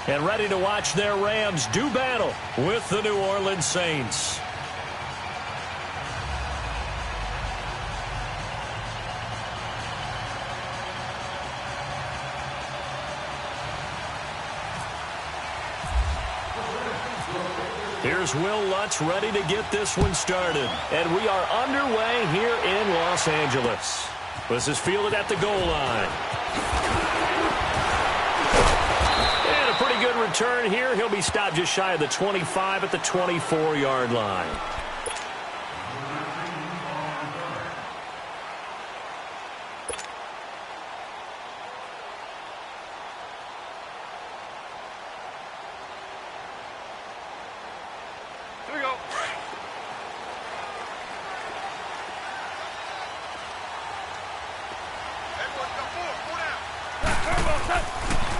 and ready to watch their Rams do battle with the New Orleans Saints. Here's Will Lutz ready to get this one started. And we are underway here in Los Angeles. This is fielded at the goal line. And a pretty good return here. He'll be stopped just shy of the 25 at the 24-yard line.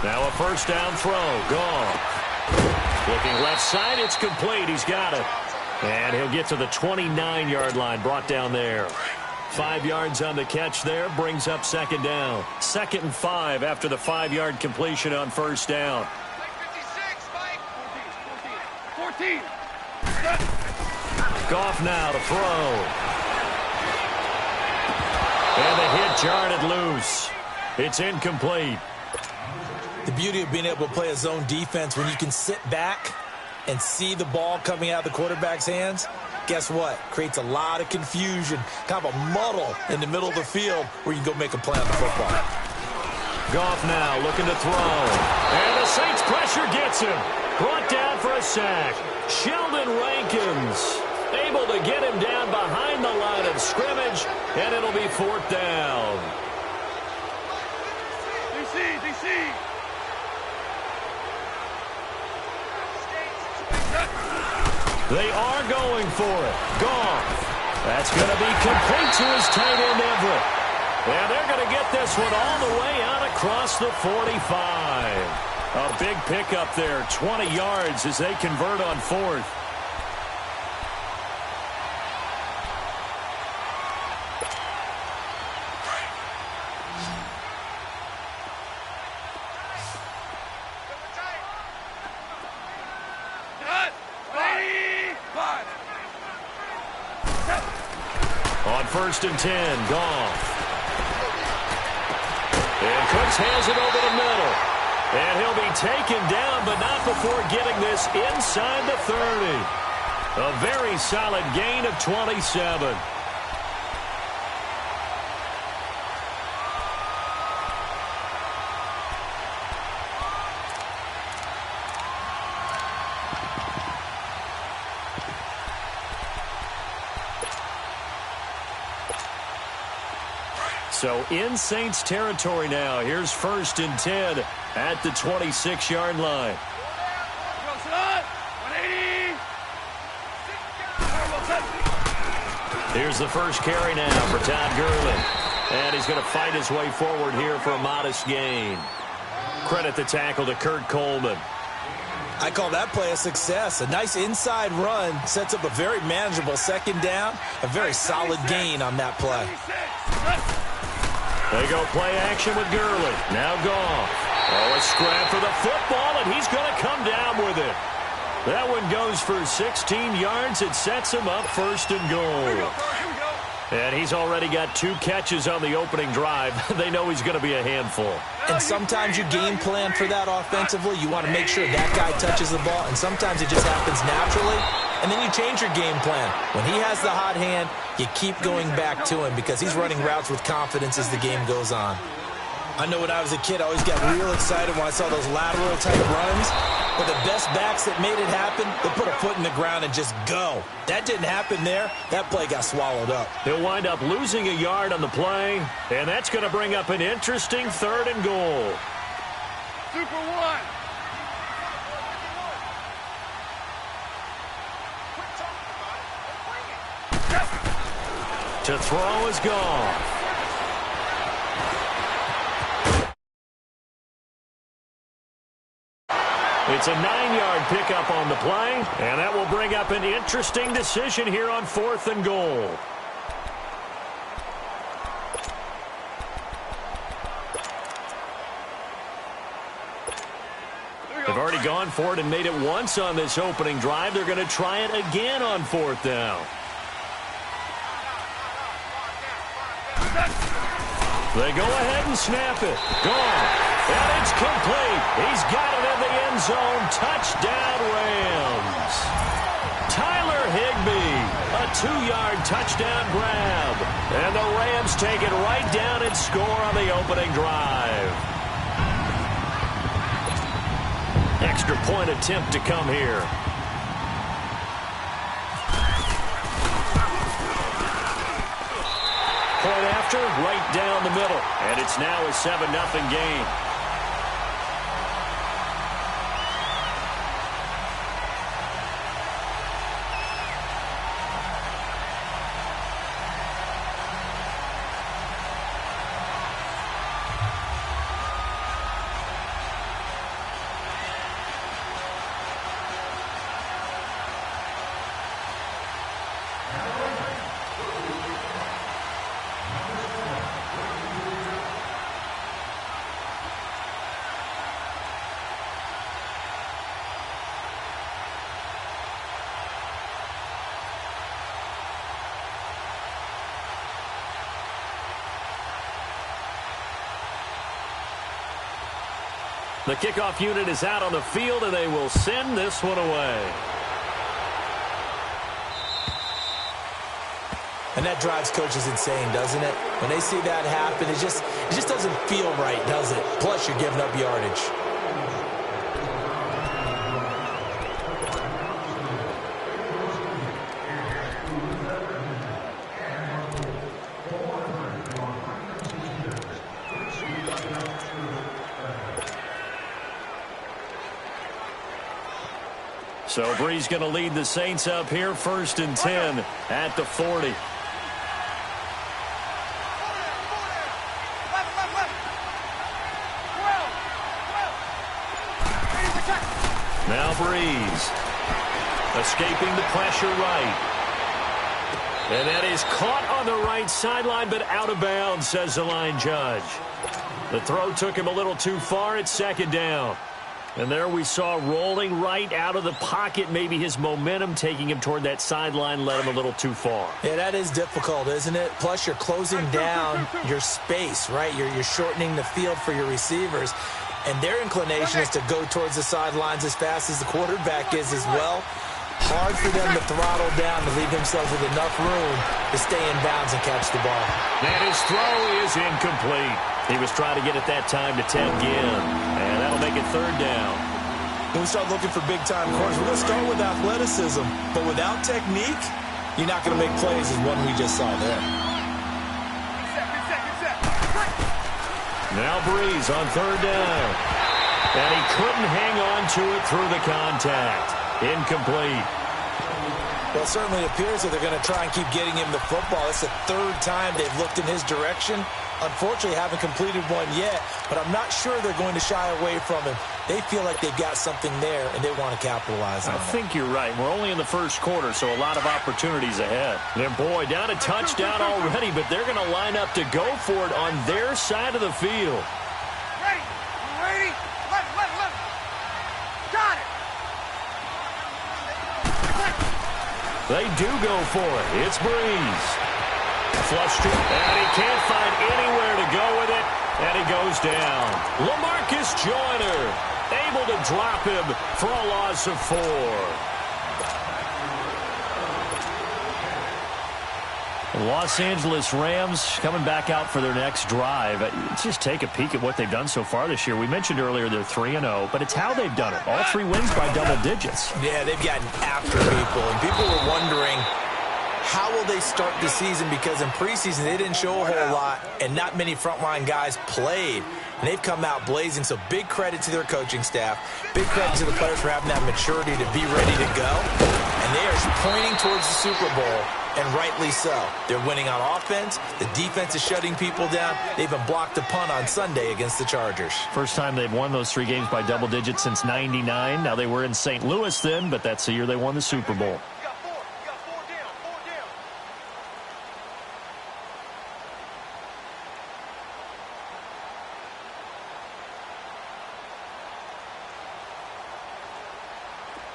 Now a first down throw. Gone. Looking left side. It's complete. He's got it. And he'll get to the 29-yard line. Brought down there. 5 yards on the catch there. Brings up second down. 2nd and 5 after the 5-yard completion on first down. 14. Goff now to throw. And the hit jarred it loose. It's incomplete. The beauty of being able to play a zone defense when you can sit back and see the ball coming out of the quarterback's hands, guess what? Creates a lot of confusion, kind of a muddle in the middle of the field where you can go make a play on the football. Goff now looking to throw. And the Saints pressure gets him. Brought down for a sack. Sheldon Rankins able to get him down behind the line of scrimmage, and it'll be 4th down. DC. They are going for it. Goff. That's going to be complete to his tight end, Everett. And they're going to get this one all the way out across the 45. A big pickup there, 20 yards as they convert on 4th. On 1st and 10, Goff. And Cooks has it over the middle. And he'll be taken down, but not before getting this inside the 30. A very solid gain of 27. So in Saints territory now. Here's 1st and 10 at the 26-yard line. Here's the first carry now for Todd Gurley. And he's going to fight his way forward here for a modest gain. Credit the tackle to Kurt Coleman. I call that play a success. A nice inside run sets up a very manageable 2nd down. A very solid gain on that play. They go play action with Gurley. Now Goff. Oh, a scrap for the football, and he's going to come down with it. That one goes for 16 yards. It sets him up 1st and goal. And he's already got 2 catches on the opening drive. They know he's going to be a handful. And sometimes you game plan for that offensively. You want to make sure that guy touches the ball, and sometimes it just happens naturally. And then you change your game plan. When he has the hot hand, you keep going back to him because he's running routes with confidence as the game goes on. I know when I was a kid, I always got real excited when I saw those lateral-type runs. But the best backs that made it happen, they put a foot in the ground and just go. That didn't happen there. That play got swallowed up. He'll wind up losing a yard on the play, and that's going to bring up an interesting 3rd and goal. Super 1. To throw is gone. It's a 9-yard pickup on the play, and that will bring up an interesting decision here on 4th and goal. They've already already gone for it and made it once on this opening drive. They're going to try it again on 4th down. They go ahead and snap it. Gone. And it's complete. He's got it in the end zone. Touchdown, Rams. Tyler Higbee, a 2-yard touchdown grab. And the Rams take it right down and score on the opening drive. Extra point attempt to come here. Point after, right down the middle. And it's now a 7-0 game. The kickoff unit is out on the field, and they will send this one away. And that drives coaches insane, doesn't it? When they see that happen, it just doesn't feel right, does it? Plus, you're giving up yardage. So Bree's going to lead the Saints up here, 1st and 10 at the 40. Now Breeze escaping the pressure right. And that is caught on the right sideline, but out of bounds, says the line judge. The throw took him a little too far. It's 2nd down. And there we saw rolling right out of the pocket. Maybe his momentum taking him toward that sideline led him a little too far. Yeah, that is difficult, isn't it? Plus, you're closing down your space, right? You're shortening the field for your receivers. And their inclination is to go towards the sidelines as fast as the quarterback is as well. Hard for them to throttle down to leave themselves with enough room to stay in bounds and catch the ball. And his throw is incomplete. He was trying to get it that time to Ted Ginn. And that'll make it 3rd down. When we start looking for big-time corners, we're going to start with athleticism. But without technique, you're not going to make plays as one we just saw there. Now Breeze on 3rd down. And he couldn't hang on to it through the contact. Incomplete. Well, it certainly appears that they're going to try and keep getting him the football. It's the 3rd time they've looked in his direction. Unfortunately, haven't completed one yet, but I'm not sure they're going to shy away from him. They feel like they've got something there, and they want to capitalize on it. I think you're right. We're only in the 1st quarter, so a lot of opportunities ahead. And boy, down a touchdown already, but they're going to line up to go for it on their side of the field. Ready? Ready? Let. Got it. They do go for it. It's Breeze. Flushed it, and he can't find anywhere to go with it, and he goes down. LaMarcus Joyner able to drop him for a loss of 4. The Los Angeles Rams coming back out for their next drive. Let's just take a peek at what they've done so far this year. We mentioned earlier they're 3-0, but it's how they've done it. All 3 wins by double digits. Yeah, they've gotten after people, and people were wondering, how will they start the season? Because in preseason, they didn't show a whole lot, and not many frontline guys played. And they've come out blazing, so big credit to their coaching staff. Big credit to the players for having that maturity to be ready to go. And they are pointing towards the Super Bowl, and rightly so. They're winning on offense. The defense is shutting people down. They even blocked a punt on Sunday against the Chargers. First time they've won those 3 games by double digits since '99. Now, they were in St. Louis then, but that's the year they won the Super Bowl.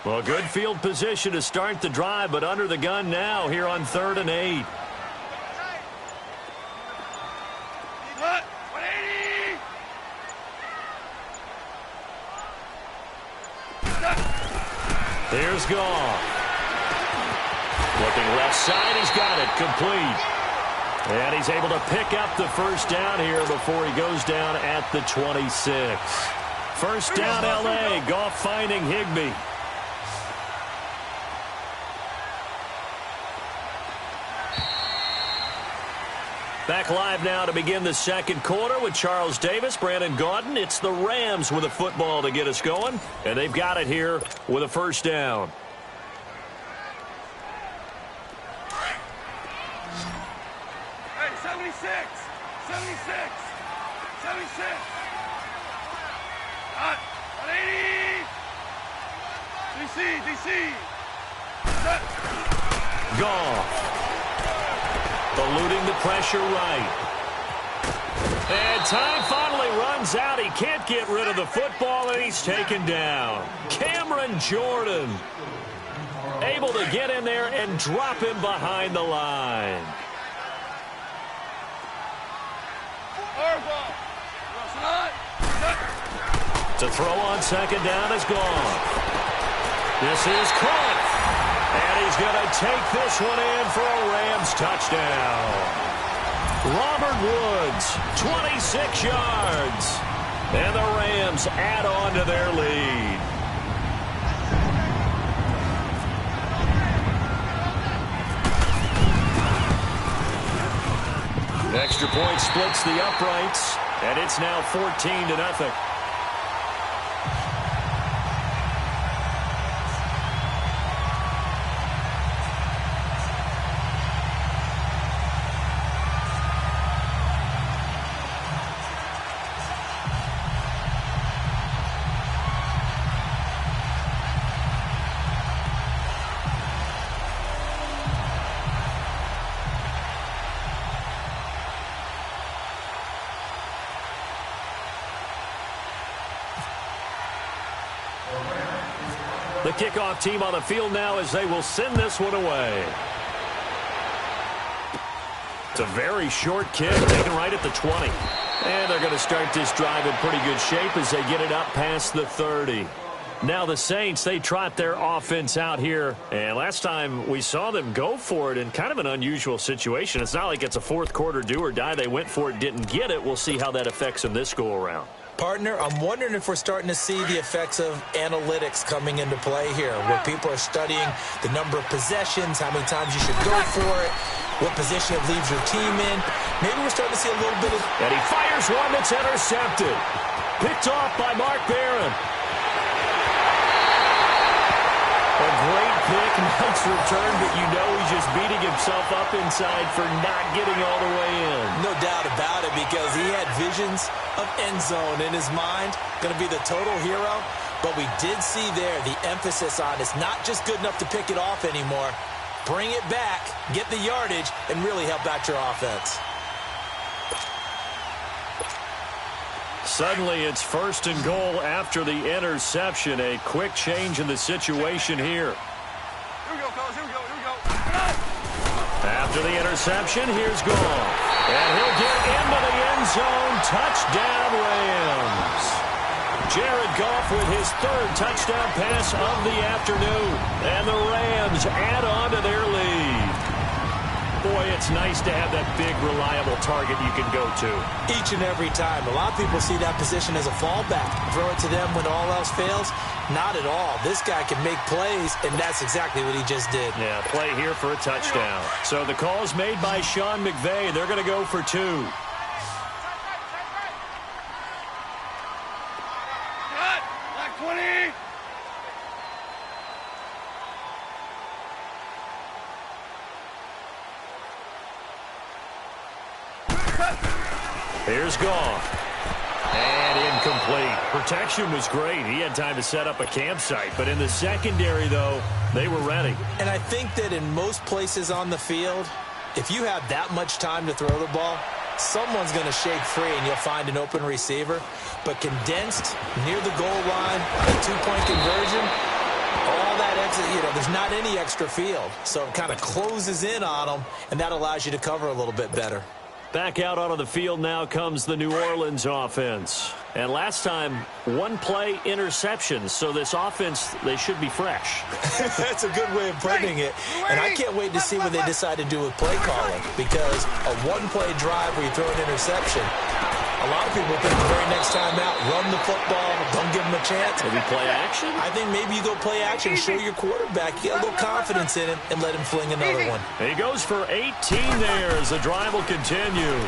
Well, good field position to start the drive, but under the gun now here on 3rd and 8. What? 180! Here's Goff. Looking left side, he's got it, complete. And he's able to pick up the first down here before he goes down at the 26. First down, L.A. Goff finding Higbee. Back live now to begin the second quarter with Charles Davis, Brandon Gaudin. It's the Rams with a football to get us going, and they've got it here with a first down. Hey, 76! 76! 76! Hot! 180! DC! Goff. Eluding the pressure right. And time finally runs out. He can't get rid of the football, and he's taken down. Cameron Jordan able to get in there and drop him behind the line. To throw on second down is gone. This is caught. And he's going to take this one in for a Rams touchdown. Robert Woods, 26 yards. And the Rams add on to their lead. Extra point splits the uprights, and it's now 14-0. The kickoff team on the field now as they will send this one away. It's a very short kick, taken right at the 20. And they're going to start this drive in pretty good shape as they get it up past the 30. Now the Saints, they trot their offense out here. And last time we saw them go for it in kind of an unusual situation. It's not like it's a fourth quarter do or die. They went for it, didn't get it. We'll see how that affects them this go-around. Partner, I'm wondering if we're starting to see the effects of analytics coming into play here, where people are studying the number of possessions, how many times you should go for it, what position it leaves your team in. Maybe we're starting to see a little bit of... And he fires one that's intercepted. Picked off by Mark Barron. A great pick, nice return, but you know he's just beating himself up inside for not getting all the way in. No doubt about it, because he had visions of end zone in his mind, going to be the total hero. But we did see there the emphasis on it's not just good enough to pick it off anymore. Bring it back, get the yardage, and really help out your offense. Suddenly it's 1st and goal after the interception. A quick change in the situation here. Here we go, fellas. Here we go. After the interception, here's Goff. And he'll get into the end zone. Touchdown, Rams. Jared Goff with his 3rd touchdown pass of the afternoon. And the Rams add on to their lead. Boy, it's nice to have that big, reliable target you can go to. Each and every time. A lot of people see that position as a fallback. Throw it to them when all else fails. Not at all. This guy can make plays, and that's exactly what he just did. Yeah, play here for a touchdown. So the call is made by Sean McVay. They're going to go for 2. Cut! Black 20! Here's Goff. And incomplete. Protection was great. He had time to set up a campsite. But in the secondary, though, they were ready. And I think that in most places on the field, if you have that much time to throw the ball, someone's going to shake free and you'll find an open receiver. But condensed, near the goal line, a 2-point conversion, all there's not any extra field. So it kind of closes in on them, and that allows you to cover a little bit better. Back out onto the field now comes the New Orleans offense. And last time, one-play interceptions. So this offense, they should be fresh. That's a good way of putting it. And I can't wait to see what they decide to do with play calling. Because a one-play drive where you throw an interception, a lot of people think the very next time out, run the football, don't give them a chance. Maybe play action? I think maybe you go play action, show your quarterback, you get a little confidence in him, and let him fling another one. He goes for 18 there as the drive will continue.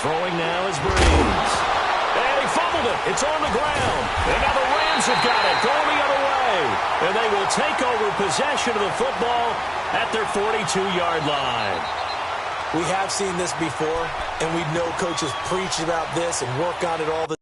Throwing now is Breeze. And he fumbled it. It's on the ground. And now the Rams have got it, going the other way. And they will take over possession of the football at their 42-yard line. We have seen this before, and we know coaches preach about this and work on it all the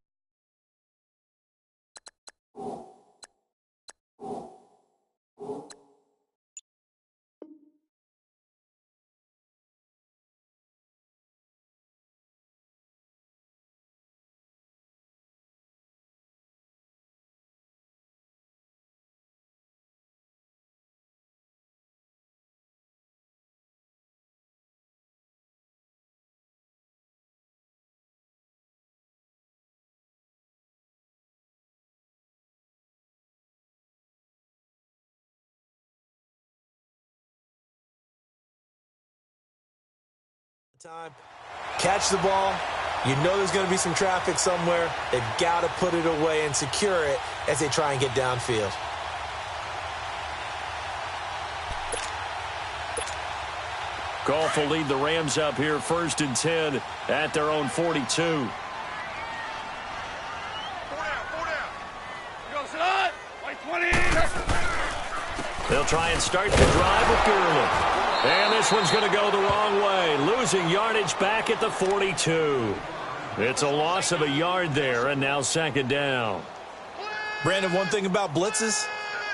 time. Catch the ball. You know there's going to be some traffic somewhere. They've got to put it away and secure it as they try and get downfield. Goff will lead the Rams up here 1st and 10 at their own 42. 4 down. Go, sit on. White 20. They'll try and start the drive with Gurley. And this one's going to go the wrong way, losing yardage back at the 42. It's a loss of a yard there, and now 2nd down. Brandon, one thing about blitzes,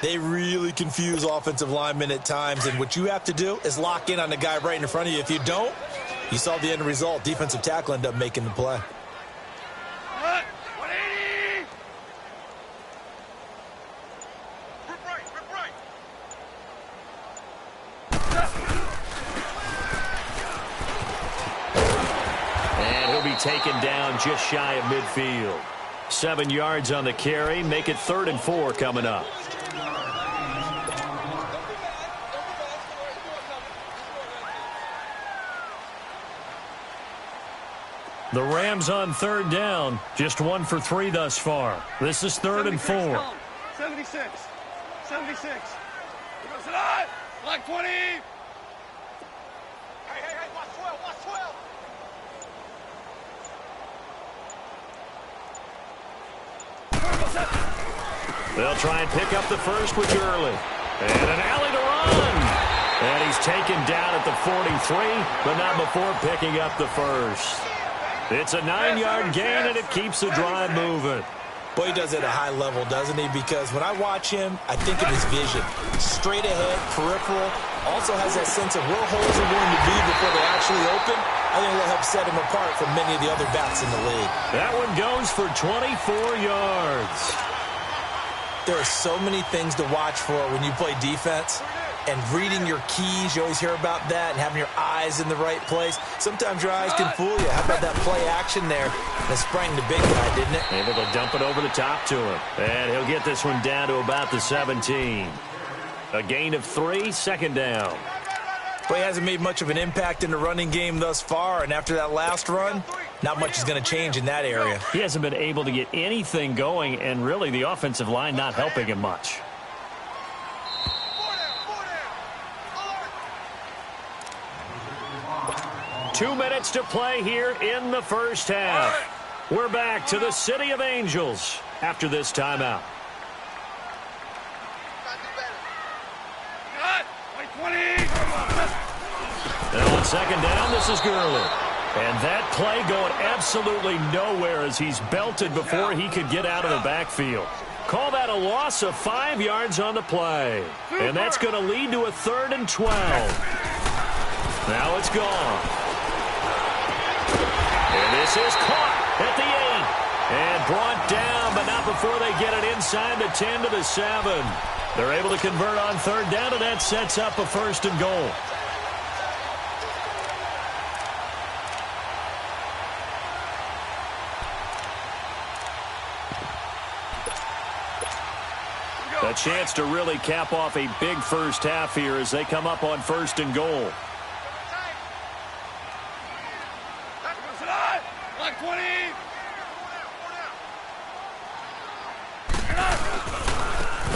they really confuse offensive linemen at times, and what you have to do is lock in on the guy right in front of you. If you don't, you saw the end result. Defensive tackle ended up making the play. 180. Rip right. And he'll be taken down just shy of midfield. 7 yards on the carry. Make it 3rd and 4 coming up. The Rams on 3rd down. Just 1 for 3 thus far. This is 3rd and 4. 76. 76. Go, sit on. Black 20. Hey, watch 12, watch 12. They'll try and pick up the first with Gurley. And an alley to run. And he's taken down at the 43, but not before picking up the first. It's a 9-yard gain, and it keeps the drive moving. Boy, he does it at a high level, doesn't he? Because when I watch him, I think of his vision. Straight ahead, peripheral. Also has that sense of where holes are going to be before they actually open. I think that'll help set him apart from many of the other backs in the league. That one goes for 24 yards. There are so many things to watch for when you play defense. And reading your keys, you always hear about that, and having your eyes in the right place. Sometimes your eyes can fool you. How about that play action there? That sprang the big guy, didn't it? Able to dump it over the top to him. And he'll get this one down to about the 17. A gain of 3, 2nd down. But he hasn't made much of an impact in the running game thus far, and after that last run, not much is going to change in that area. He hasn't been able to get anything going, and really the offensive line not helping him much. Two minutes to play here in the first half. We're back to the City of Angels after this timeout. And on 2nd down, this is Gurley. And that play going absolutely nowhere as he's belted before he could get out of the backfield. Call that a loss of 5 yards on the play. And that's going to lead to a 3rd and 12. Now it's gone. And this is caught at the 8. And brought down, but not before they get it inside the 10 to the 7. They're able to convert on third down, and that sets up a 1st and goal. A chance to really cap off a big first half here as they come up on 1st and goal. Like 20.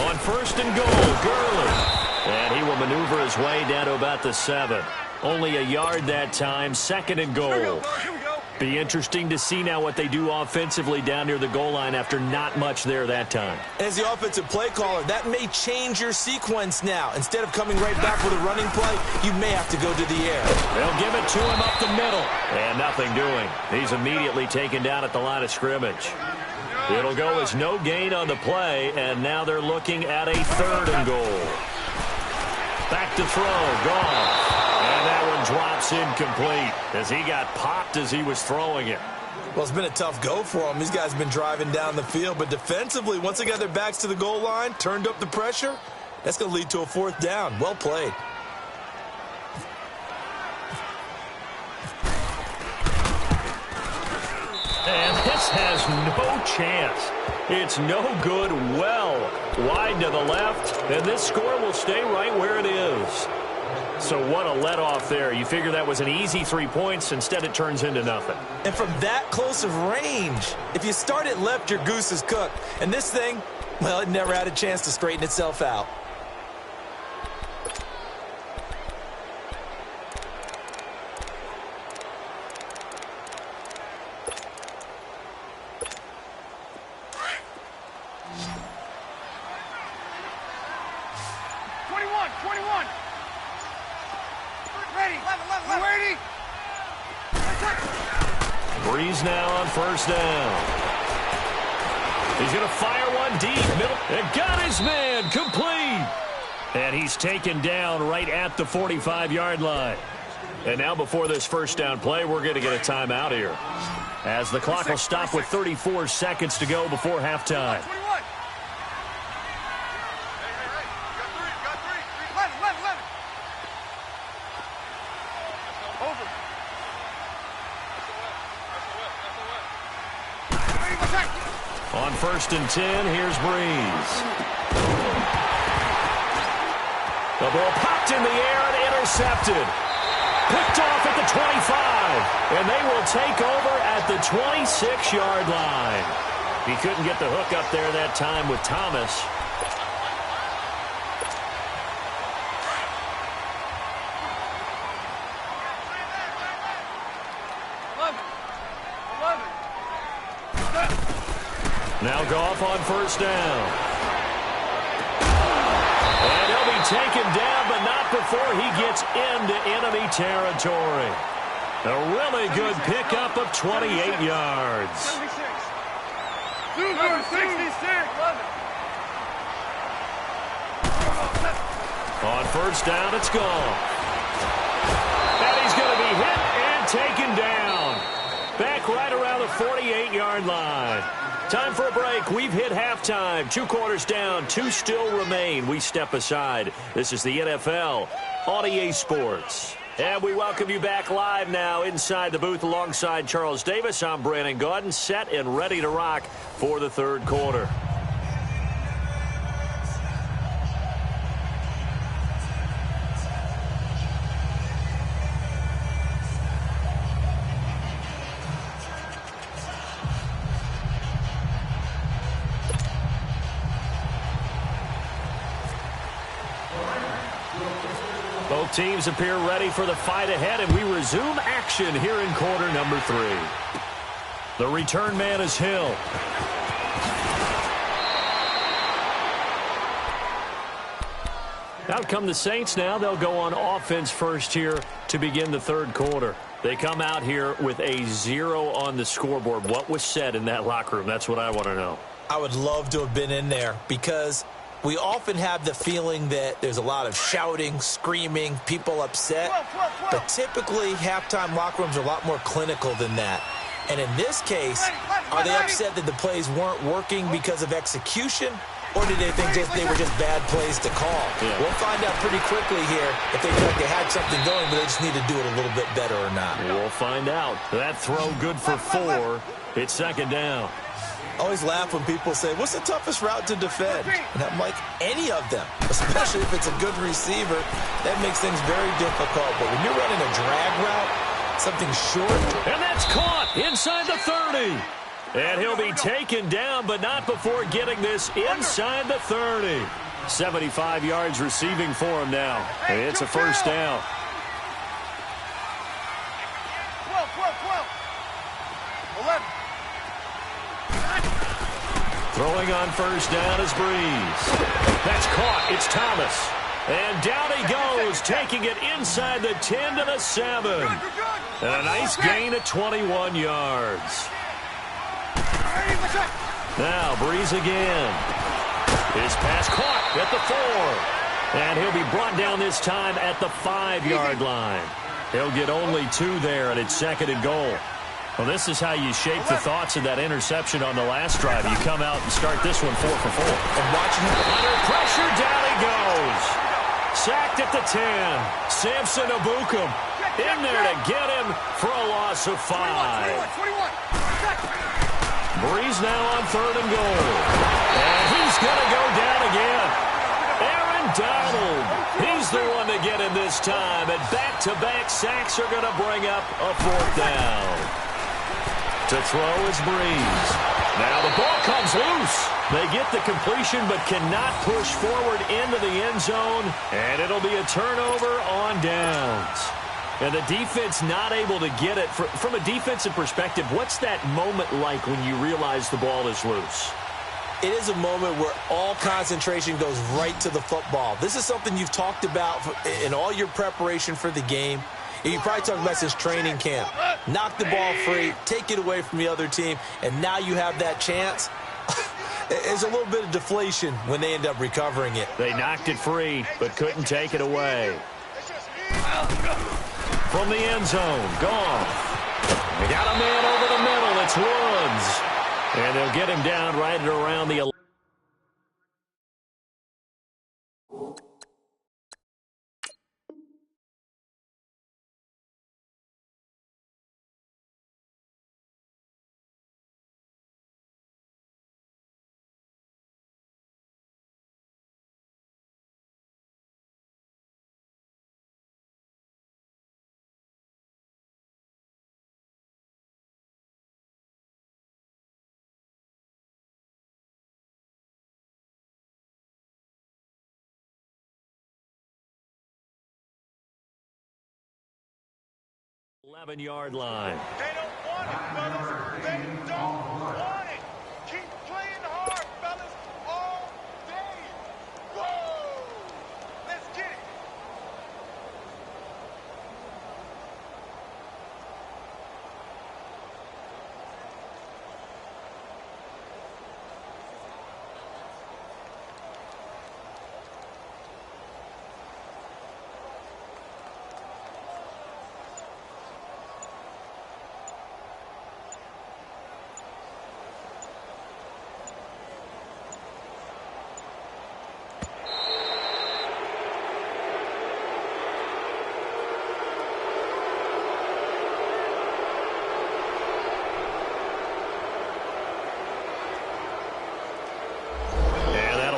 On 1st and goal, Gurley. And he will maneuver his way down to about the 7. Only a yard that time, 2nd and goal. Here we go. Be interesting to see now what they do offensively down near the goal line after not much there that time. As the offensive play caller, that may change your sequence now. Instead of coming right back with a running play, you may have to go to the air. They'll give it to him up the middle. And nothing doing. He's immediately taken down at the line of scrimmage. It'll go as no gain on the play, and now they're looking at a 3rd and goal. Back to throw, gone. And that one drops incomplete as he got popped as he was throwing it. Well, it's been a tough go for them. These guys have been driving down the field, but defensively, once they got their backs to the goal line, turned up the pressure, that's going to lead to a 4th down. Well played. And this has no chance. It's no good, well wide to the left, and this score will stay right where it is. So what a let-off there. You figure that was an easy 3 points. Instead, it turns into nothing. And from that close of range, if you start it left, your goose is cooked. And this thing, well, it never had a chance to straighten itself out. Breeze now on 1st down. He's going to fire one deep. Middle. And got his man complete. And he's taken down right at the 45-yard line. And now before this 1st down play, we're going to get a timeout here, as the clock will stop with 34 seconds to go before halftime. On 1st and 10, here's Breeze. The ball popped in the air and intercepted. Picked off at the 25. And they will take over at the 26-yard line. He couldn't get the hook up there that time with Thomas. Now Goff on 1st down. And he'll be taken down, but not before he gets into enemy territory. A really good pickup of 28 yards. 76. 66. On 1st down, it's gone. And he's going to be hit and taken down. Back right around the 48-yard line. Time for a break. We've hit halftime. 2 quarters down. 2 still remain. We step aside. This is the NFL on EA Sports. And we welcome you back live now inside the booth alongside Charles Davis. I'm Brandon Gaudin, set and ready to rock for the 3rd quarter. Both teams appear ready for the fight ahead, and we resume action here in quarter number 3. The return man is Hill. Out come the Saints now. They'll go on offense first here to begin the 3rd quarter. They come out here with a 0 on the scoreboard. What was said in that locker room? That's what I want to know. I would love to have been in there, because we often have the feeling that there's a lot of shouting, screaming, people upset. But typically, halftime locker rooms are a lot more clinical than that. And in this case, are they upset that the plays weren't working because of execution, or did they think they were just bad plays to call? Yeah. We'll find out pretty quickly here if they feel like they had something going, but they just need to do it a little bit better or not. We'll find out. That throw good for 4. It's second down. I always laugh when people say, what's the toughest route to defend? And I'm like, any of them, especially if it's a good receiver. That makes things very difficult. But when you're running a drag route, something short. And that's caught inside the 30. And he'll be taken down, but not before getting this inside the 30. 75 yards receiving for him now. It's a first down. 11. Throwing on first down is Breeze. That's caught. It's Thomas. And down he goes, taking it inside the 10 to the 7. And a nice gain of 21 yards. Now Breeze again. His pass caught at the 4. And he'll be brought down this time at the 5-yard line. He'll get only 2 there, and it's second and goal. Well, this is how you shape the thoughts of that interception on the last drive. You come out and start this one 4 for 4. And watching him under pressure, down he goes. Sacked at the 10. Samson Abukum in there to get him for a loss of 5. 21. Breeze now on third and goal. And he's going to go down again. Aaron Donald. He's the one to get him this time. And back-to-back sacks are going to bring up a 4th down. To throw is Breeze. Now the ball comes loose. They get the completion but cannot push forward into the end zone. And it'll be a turnover on downs. And the defense not able to get it. From a defensive perspective, what's that moment like when you realize the ball is loose? It is a moment where all concentration goes right to the football. This is something you've talked about in all your preparation for the game. You probably talked about since training camp. Knock the ball free, take it away from the other team, and now you have that chance. There's a little bit of deflation when they end up recovering it. They knocked it free, but couldn't take it away. From the end zone, gone. They got a man over the middle. It's Woods. And they'll get him down right at around the 11. Yard line. They don't want it, fellas. They don't want it. Keep playing hard, fellas, all day. Whoa! Let's get it.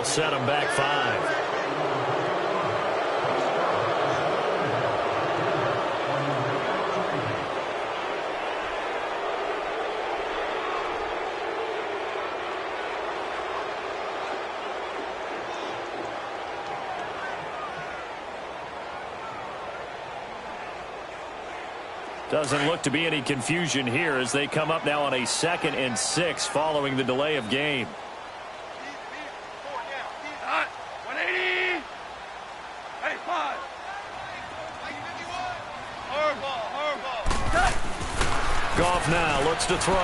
Set him back 5. Doesn't look to be any confusion here as they come up now on a 2nd and 6 following the delay of game. Goff now looks to throw.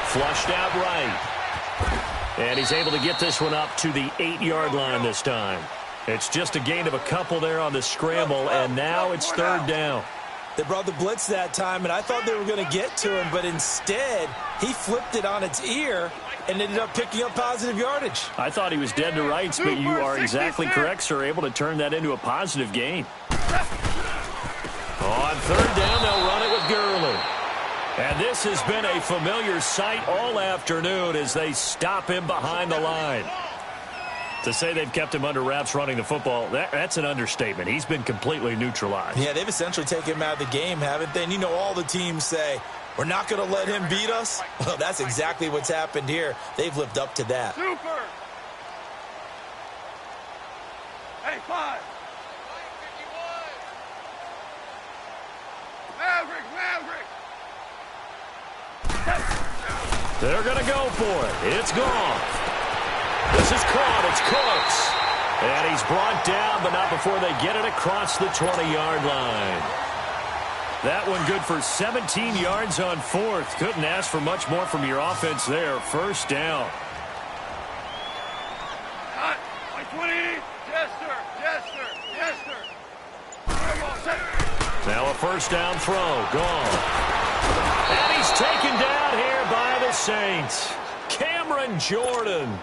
Flushed out right. And he's able to get this one up to the 8-yard line this time. It's just a gain of a couple there on the scramble, and now it's 3rd down. They brought the blitz that time, and I thought they were going to get to him, but instead, he flipped it on its ear and ended up picking up positive yardage. I thought he was dead to rights, but you are exactly correct, sir, able to turn that into a positive gain. On third down, they'll run it with Gurley. And this has been a familiar sight all afternoon as they stop him behind the line. To say they've kept him under wraps running the football, that's an understatement. He's been completely neutralized. Yeah, they've essentially taken him out of the game, haven't they? And you know all the teams say, we're not going to let him beat us. Well, that's exactly what's happened here. They've lived up to that. Super. Hey, 5. Maverick. They're going to go for it. It's gone. This is caught. It's Cooks. And he's brought down, but not before they get it across the 20-yard line. That one good for 17 yards on fourth. Couldn't ask for much more from your offense there. First down. Cut. Like 20. Yes, sir. Yes, sir. Yes, sir. Now a first down throw. Gone. And he's taken down here by the Saints. Cameron Jordan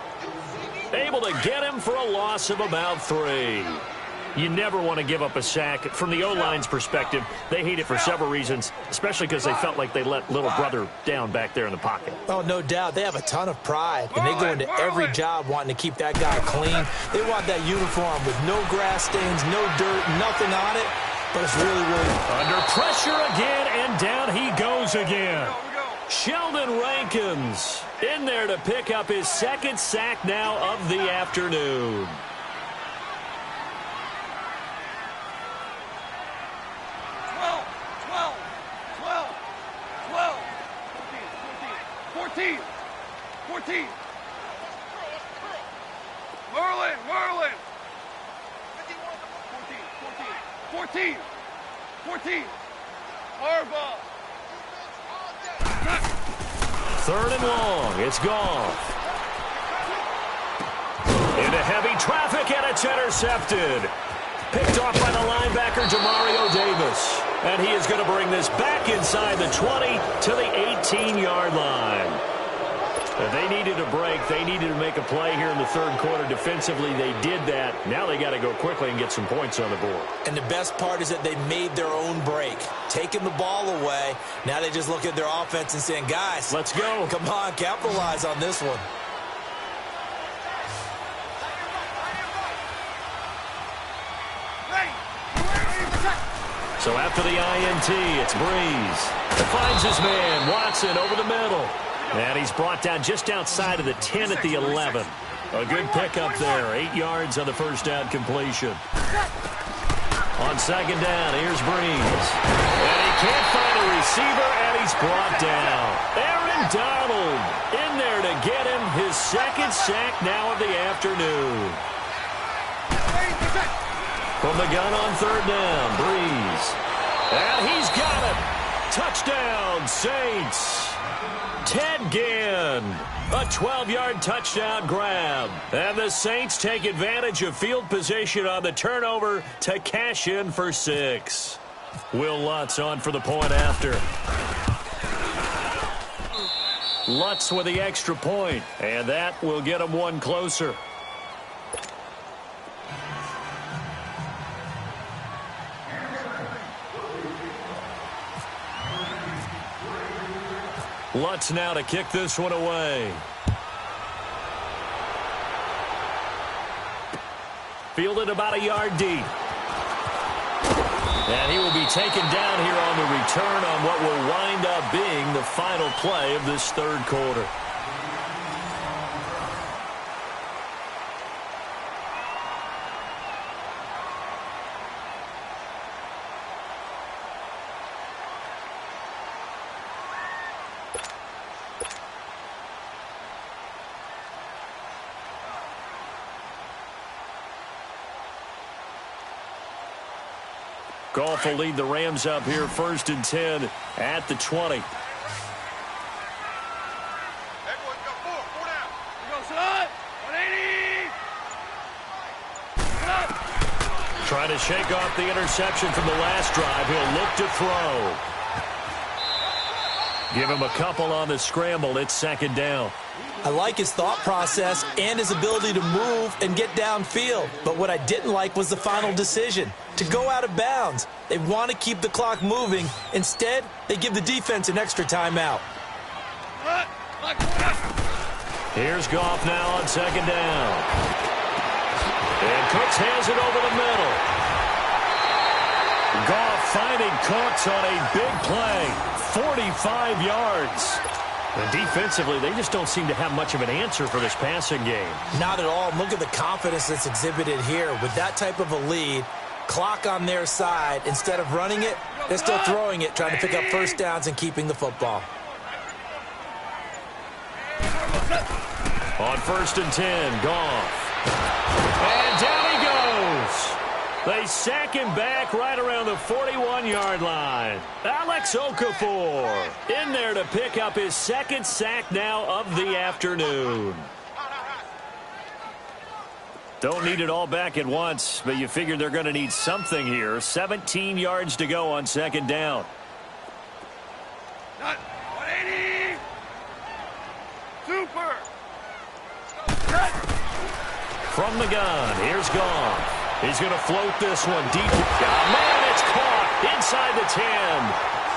able to get him for a loss of about 3. You never want to give up a sack. From the O-line's perspective, they hate it for several reasons, especially because they felt like they let little brother down back there in the pocket. Oh, no doubt. They have a ton of pride, and they go into every job wanting to keep that guy clean. They want that uniform with no grass stains, no dirt, nothing on it, but it's really, really... Under pressure again, and down he goes again. Sheldon Rankins in there to pick up his second sack now of the afternoon. Merlin. 14. Harbaugh. Third and long. It's gone. Into heavy traffic, and it's intercepted. Picked off by the linebacker, Demario Davis. And he is going to bring this back inside the 20 to the 18-yard line. They needed a break. They needed to make a play here in the third quarter. Defensively, they did that. Now they got to go quickly and get some points on the board. And the best part is that they made their own break. Taking the ball away. Now they just look at their offense and saying, guys, let's go. Come on, capitalize on this one. So after the INT, it's Breeze. Finds his man, Watson, over the middle. And he's brought down just outside of the 10 at the 11. A good pickup there. 8 yards on the first down completion. On second down, here's Breeze. And he can't find a receiver, and he's brought down. Aaron Donald in there to get him his second sack now of the afternoon. From the gun on third down, Breeze. And he's got it. Touchdown, Saints. Ted Ginn, a 12-yard touchdown grab. And the Saints take advantage of field position on the turnover to cash in for 6. Will Lutz on for the point after. Lutz with the extra point, and that will get him one closer. Lutz now to kick this one away. Fielded about a yard deep. And he will be taken down here on the return on what will wind up being the final play of this third quarter. Goff will lead the Rams up here, 1st and 10 at the 20. Everyone go four down. We go, son. 180. Trying to shake off the interception from the last drive. He'll look to throw. Give him a couple on the scramble. It's second down. I like his thought process and his ability to move and get downfield. But what I didn't like was the final decision, to go out of bounds. They want to keep the clock moving. Instead, they give the defense an extra timeout. Here's Goff now on second down. And Cooks hands it over the middle. Goff finding Cooks on a big play. 45 yards. And defensively, they just don't seem to have much of an answer for this passing game. Not at all. Look at the confidence that's exhibited here. With that type of a lead, clock on their side, instead of running it, they're still throwing it, trying to pick up first downs and keeping the football. On 1st and 10, Goff. And down he goes. They sack him back right around the 41-yard line. Alex Okafor in there to pick up his second sack now of the afternoon. Don't need it all back at once, but you figure they're going to need something here. 17 yards to go on second down. 180. Super. From the gun, here's Goff. He's going to float this one deep. Oh, man, it's caught inside the 10.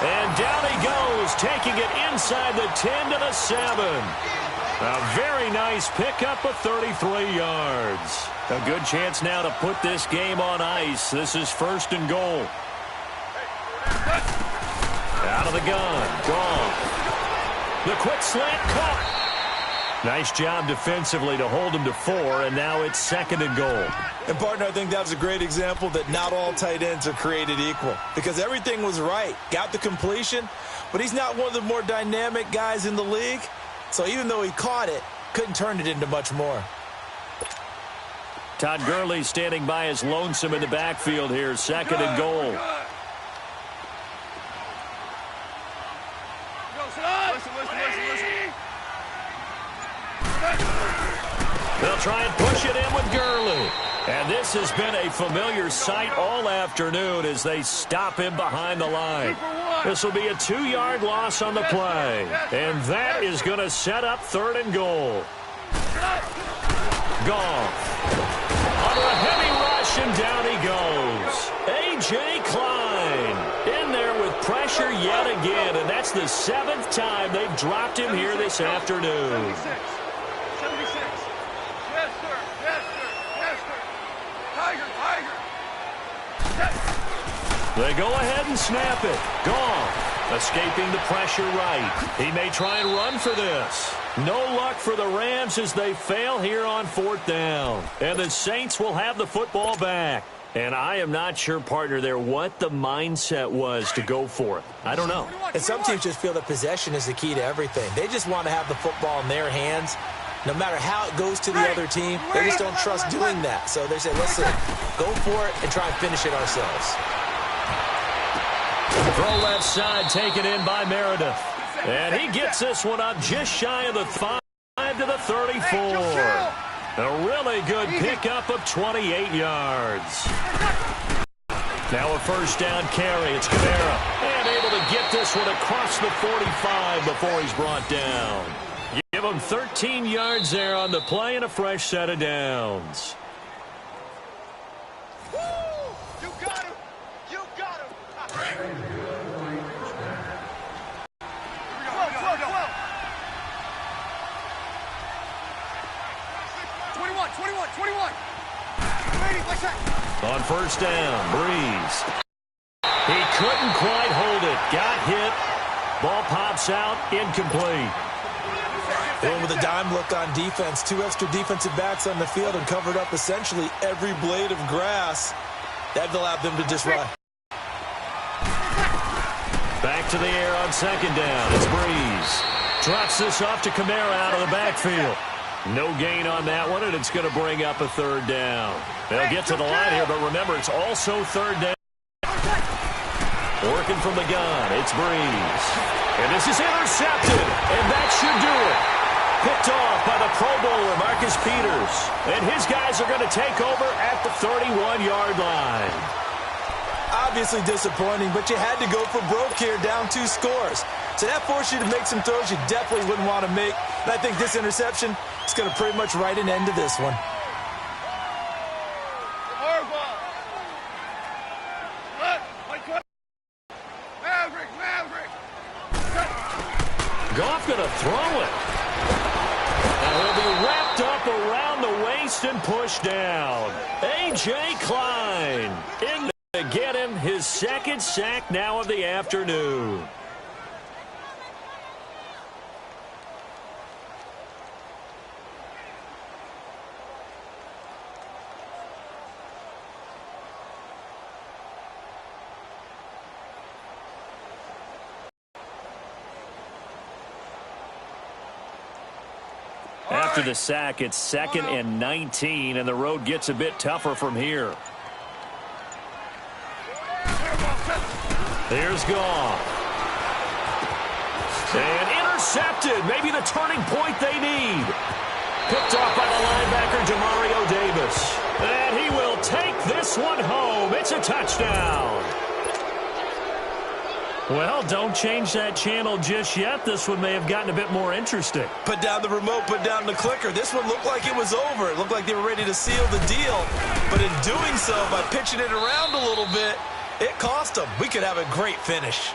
And down he goes, taking it inside the 10 to the 7. A very nice pickup of 33 yards. A good chance now to put this game on ice. This is 1st and goal. Out of the gun, Goff. The quick slant caught. Nice job defensively to hold him to 4, and now it's 2nd and goal. And, partner, I think that was a great example that not all tight ends are created equal, because everything was right. Got the completion, but he's not one of the more dynamic guys in the league. So even though he caught it, couldn't turn it into much more. Todd Gurley standing by his lonesome in the backfield here, 2nd and goal. They'll try and push it in with Gurley. And this has been a familiar sight all afternoon as they stop him behind the line. This will be a 2-yard loss on the play. And that is going to set up 3rd and goal. Goff. Under a heavy rush, and down he goes. A.J. Klein in there with pressure yet again. And that's the 7th time they've dropped him here this afternoon. They go ahead and snap it. Goff escaping the pressure right. He may try and run for this. No luck for the Rams as they fail here on 4th down. And the Saints will have the football back. And I am not sure, partner, there what the mindset was to go for it. I don't know. And some teams just feel that possession is the key to everything. They just want to have the football in their hands. No matter how it goes to the other team, they just don't trust doing that. So they say, listen, go for it and try and finish it ourselves. Throw left side taken in by Meredith. And he gets this one up just shy of the 5 to the 34. A really good pickup of 28 yards. Now a 1st down carry. It's Kamara. And able to get this one across the 45 before he's brought down. Give him 13 yards there on the play and a fresh set of downs. You got him. You got him. 21. On 1st down, Breeze. He couldn't quite hold it. Got hit. Ball pops out, incomplete. Going with a dime look on defense. 2 extra defensive backs on the field and covered up essentially every blade of grass. That allowed them to disrupt. Back to the air on 2nd down. It's Breeze. Drops this off to Kamara out of the backfield. No gain on that one, and it's going to bring up a 3rd down. They'll get to the line here, but remember, it's also 3rd down. Working from the gun, it's Breeze. And this is intercepted, and that should do it. Picked off by the Pro Bowler, Marcus Peters. And his guys are going to take over at the 31-yard line. Obviously disappointing, but you had to go for broke here, down 2 scores. So that forced you to make some throws you definitely wouldn't want to make. And I think this interception is going to pretty much write an end to this one. Goff going to throw it. And he'll be wrapped up around the waist and pushed down. A.J. Klein in to get him his 2nd sack now of the afternoon. After the sack, it's 2nd and 19, and the road gets a bit tougher from here. Here's Goff. And intercepted. Maybe the turning point they need. Picked off by the linebacker, Demario Davis. And he will take this one home. It's a touchdown. Well, don't change that channel just yet. This one may have gotten a bit more interesting. Put down the remote, put down the clicker. This one looked like it was over. It looked like they were ready to seal the deal. But in doing so, by pitching it around a little bit, it cost them. We could have a great finish.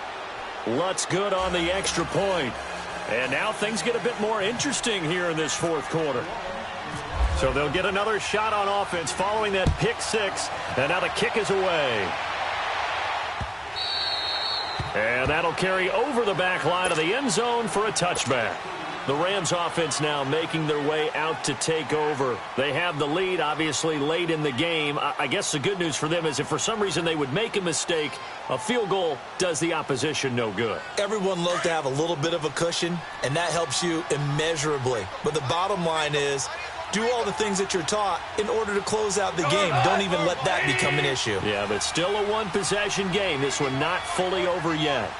Lutz good on the extra point. And now things get a bit more interesting here in this 4th quarter. So they'll get another shot on offense following that pick 6. And now the kick is away. And that'll carry over the back line of the end zone for a touchback. The Rams offense now making their way out to take over. They have the lead, obviously, late in the game. I guess the good news for them is if for some reason they would make a mistake, a field goal does the opposition no good. Everyone loves to have a little bit of a cushion, and that helps you immeasurably. But the bottom line is, do all the things that you're taught in order to close out the game. Don't even let that become an issue. Yeah, but still a 1-possession game. This one not fully over yet.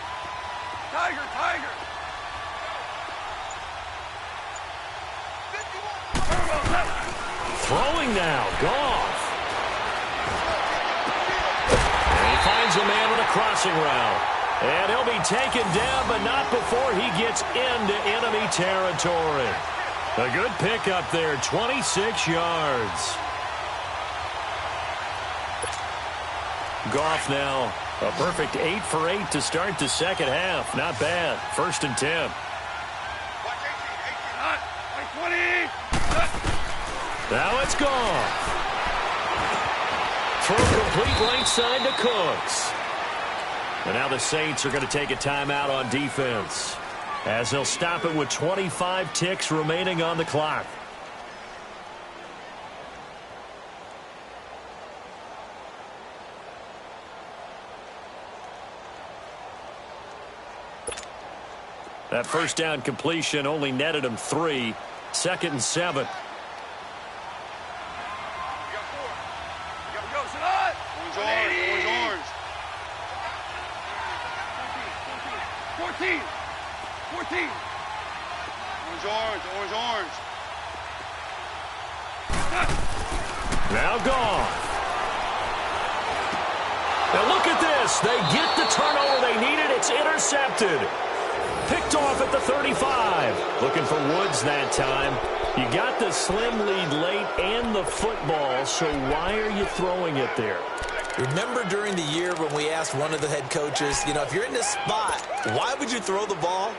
Tiger, Tiger. Throwing now, Goff. And he finds a man with a crossing route. And he'll be taken down, but not before he gets into enemy territory. A good pickup there, 26 yards. Goff now, a perfect 8 for 8 to start the 2nd half. Not bad. 1st and 10. Now it's Goff. Throw complete right side to Cooks. And now the Saints are going to take a timeout on defense, as they'll stop it with 25 ticks remaining on the clock. That first down completion only netted him 3. 2nd and 7. Orange. 14. Orange. Now Goff. Now look at this. They get the turnover they needed. It's intercepted. Picked off at the 35. Looking for Woods that time. You got the slim lead late and the football, so why are you throwing it there? Remember during the year when we asked one of the head coaches, if you're in this spot, why would you throw the ball?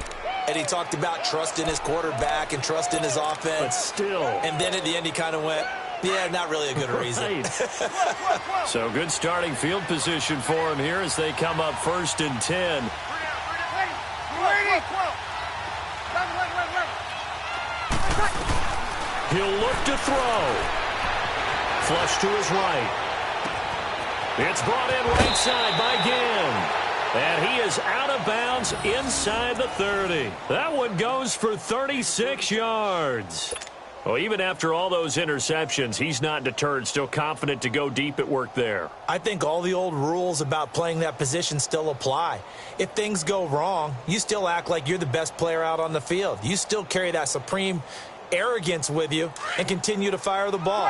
And he talked about trust in his quarterback and trust in his offense. But still. And then at the end he kind of went, yeah, not really a good reason. Right. So good starting field position for him here as they come up 1st and 10. He'll look to throw. Flush to his right. It's brought in right side by Ginn. And he is out of bounds inside the 30. That one goes for 36 yards. Well, even after all those interceptions, he's not deterred, still confident to go deep at work there. I think all the old rules about playing that position still apply. If things go wrong, you still act like you're the best player out on the field. You still carry that supreme arrogance with you and continue to fire the ball.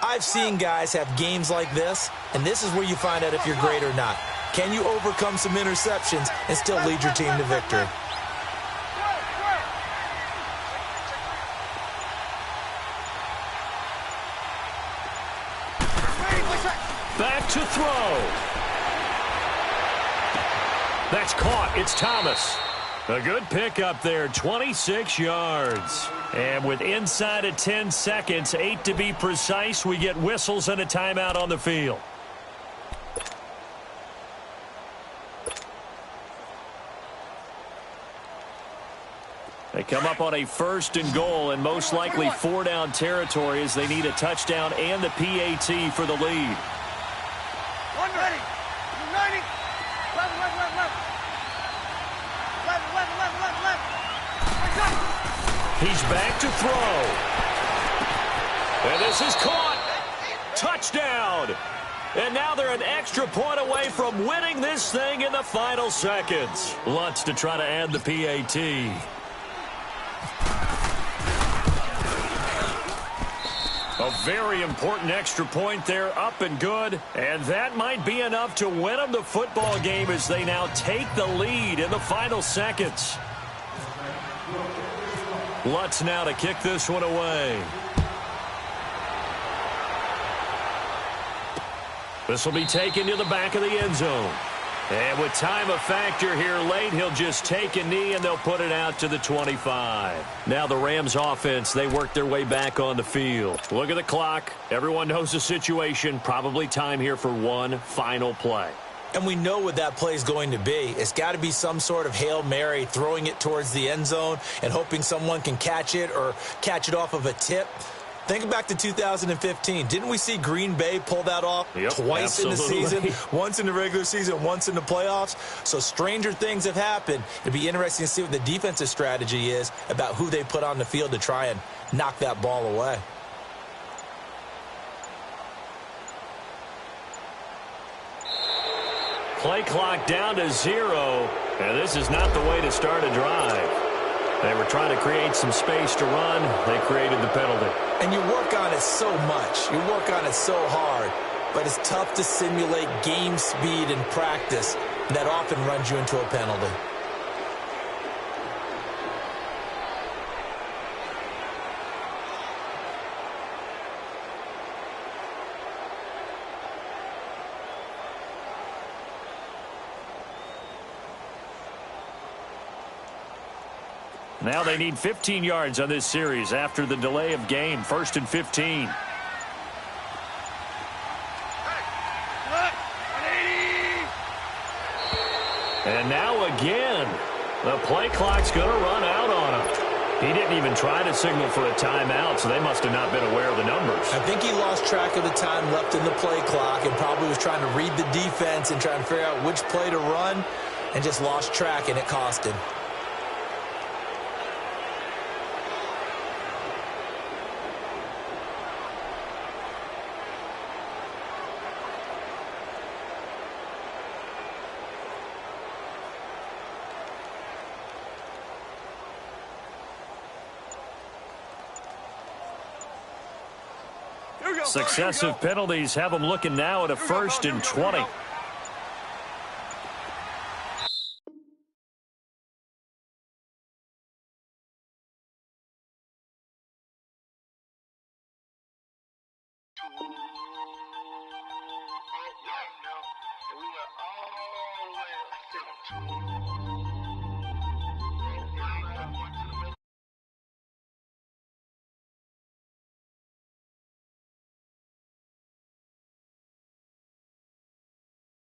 I've seen guys have games like this, and this is where you find out if you're great or not. Can you overcome some interceptions and still lead your team to victory? Back to throw. That's caught. It's Thomas. A good pickup there, 26 yards. And with inside of 10 seconds, 8 to be precise, we get whistles and a timeout on the field. They come up on a 1st and goal, and most likely 4-down territory as they need a touchdown and the PAT for the lead. One ready. 90. Left. He's back to throw. And this is caught. Touchdown. And now they're an extra point away from winning this thing in the final seconds. Lutz to try to add the PAT. A very important extra point there, up and good. And that might be enough to win them the football game as they now take the lead in the final seconds. Lutz now to kick this one away. This will be taken to the back of the end zone. And with time a factor here late, he'll just take a knee and they'll put it out to the 25. Now the Rams offense, they work their way back on the field. Look at the clock. Everyone knows the situation. Probably time here for one final play. And we know what that play is going to be. It's got to be some sort of Hail Mary, throwing it towards the end zone and hoping someone can catch it or catch it off of a tip. Think back to 2015. Didn't we see Green Bay pull that off twice in the season? Once in the regular season, once in the playoffs. So stranger things have happened. It'd be interesting to see what the defensive strategy is about who they put on the field to try and knock that ball away. Play clock down to 0. And this is not the way to start a drive. They were trying to create some space to run. They created the penalty. And you work on it so much. You work on it so hard. But it's tough to simulate game speed in practice. That often runs you into a penalty. Now they need 15 yards on this series after the delay of game. 1st and 15. And now again, the play clock's going to run out on him. He didn't even try to signal for a timeout, so they must have not been aware of the numbers. I think he lost track of the time left in the play clock and probably was trying to read the defense and trying to figure out which play to run and just lost track, and it cost him. Successive penalties have them looking now at a 1st and 20. We were all the way